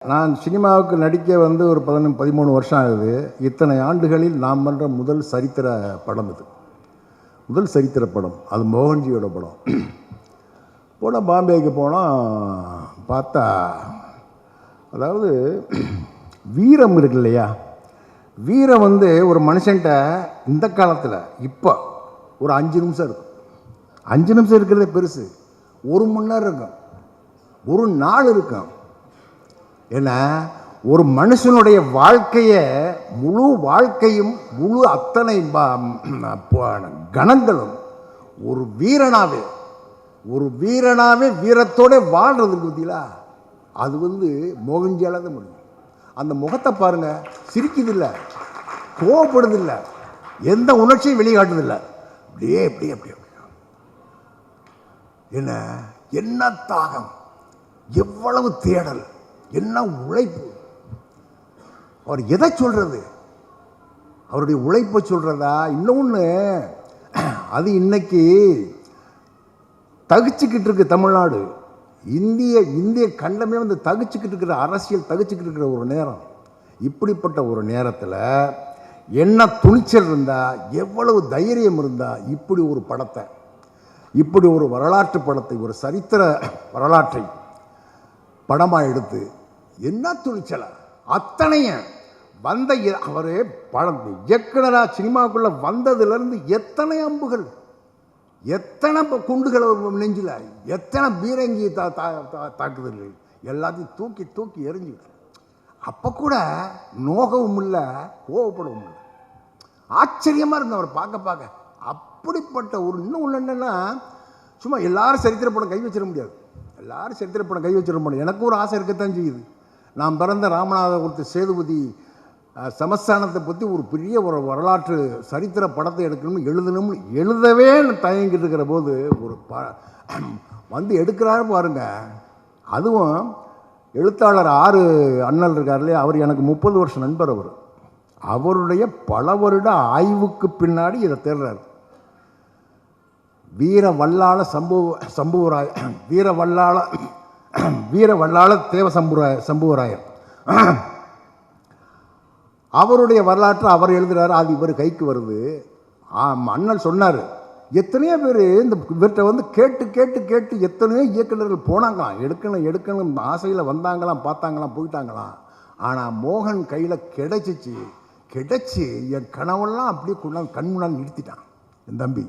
நான் சினிமாவுக்கு நடிக்க வந்து ஒரு 13 வருஷம் ஆகுது. இத்தனை ஆண்டுகளில் நான் பண்ணுற முதல் சரித்திர படம் இது. முதல் சரித்திர படம். அது மோகன்ஜியோட படம். போனால் பாம்பேக்கு போனால் பார்த்தா, அதாவது வீரம் இருக்கு இல்லையா, வீரம் வந்து ஒரு மனுஷன்ட்ட இந்த காலத்தில் இப்போ ஒரு 5 நிமிஷம் இருக்கும். 5 நிமிஷம் இருக்கிறதே பெருசு. 1 மணி நேரம் இருக்கும், ஒரு நாள் இருக்கும். ஏன்னா ஒரு மனுஷனுடைய வாழ்க்கையை, முழு வாழ்க்கையும், முழு அத்தனை கணங்களும் ஒரு வீரனாவே வீரத்தோட வாழ்றதுக்கு பத்தியா, அது வந்து மோகன்ஜியால தான் முடியும். அந்த முகத்தை பாருங்க, சிரிக்குதில்லை, கோவப்படுதில்லை, எந்த உணர்ச்சியும் வெளிக்காட்டுதில்லை. அப்படியே அப்படியே அப்படியே என்ன தாகம், எவ்வளவு தேடல், என்ன உழைப்பு. அவர் எதை சொல்றது? அவருடைய உழைப்பை சொல்றதா? இன்னொன்று, அது இன்னைக்கு தகிச்சுக்கிட்டு இருக்கு தமிழ்நாடு. இந்திய கண்டமே வந்து தகிச்சுக்கிட்டு இருக்கிற, அரசியல் தகிச்சுக்கிட்டு இருக்கிற ஒரு நேரம். இப்படிப்பட்ட ஒரு நேரத்தில் என்ன துணிச்சல் இருந்தா, எவ்வளவு தைரியம் இருந்தா இப்படி ஒரு படத்தை, இப்படி ஒரு வரலாற்று படத்தை, ஒரு சரித்திர வரலாற்றை படமாக எடுத்து, என்ன துணிச்சல அத்தனையும் வந்த அவரே படம் இயக்குனரா சினிமாவுக்குள்ள வந்ததுலேருந்து எத்தனை அம்புகள், எத்தனை குண்டுகள் நெஞ்சில், எத்தனை பீரங்கி தாக்குதல்கள், எல்லாத்தையும் தூக்கி தூக்கி எரிஞ்சு. அப்போ கூட நோகவும் இல்லை, கோவப்படவும் இல்லை. ஆச்சரியமாக இருந்தது அவர் பார்க்க. அப்படிப்பட்ட ஒரு இன்னும் என்னன்னா, சும்மா எல்லாரும் சரித்திர படம் கை வச்சிட முடியாது. எல்லாரும் சரித்திர படம் கை வச்சிட முடியாது. எனக்கு ஒரு ஆசை இருக்கத்தான் செய்யுது. நான் பிறந்த ராமநாதபுரத்து சேதுபதி சமஸ்தானத்தை பற்றி ஒரு பெரிய ஒரு வரலாற்று சரித்திர படத்தை எடுக்கணும்னு எழுதவே தயங்கிட்டு இருக்கிற போது ஒரு வந்து எடுக்கிறாரு பாருங்க. அதுவும் எழுத்தாளர் ஆறு அண்ணல் இருக்கார் இல்லையா, அவர் எனக்கு 30 வருஷம் நண்பர். அவருடைய பல வருட ஆய்வுக்கு பின்னாடி இதை தேடுறாரு. வீர வல்லாள தேவ சம்புவராயர், அவருடைய வரலாற்றை அவர் எழுதுறாரு. அது இவர் கைக்கு வருது. அண்ணல் சொன்னார், எத்தனையோ பேர் இந்த இவர்கிட்ட வந்து கேட்டு கேட்டு கேட்டு எத்தனையோ இயக்குநர்கள் போனாங்களாம், எடுக்கணும் ஆசையில் வந்தாங்களாம், பார்த்தாங்களாம், போயிட்டாங்களாம். ஆனால் மோகன் கையில் கிடைச்சி என் கனவெல்லாம் அப்படியே கொண்டாந்து கண் முன்னாடி நிறுத்திட்டான் என் தம்பி.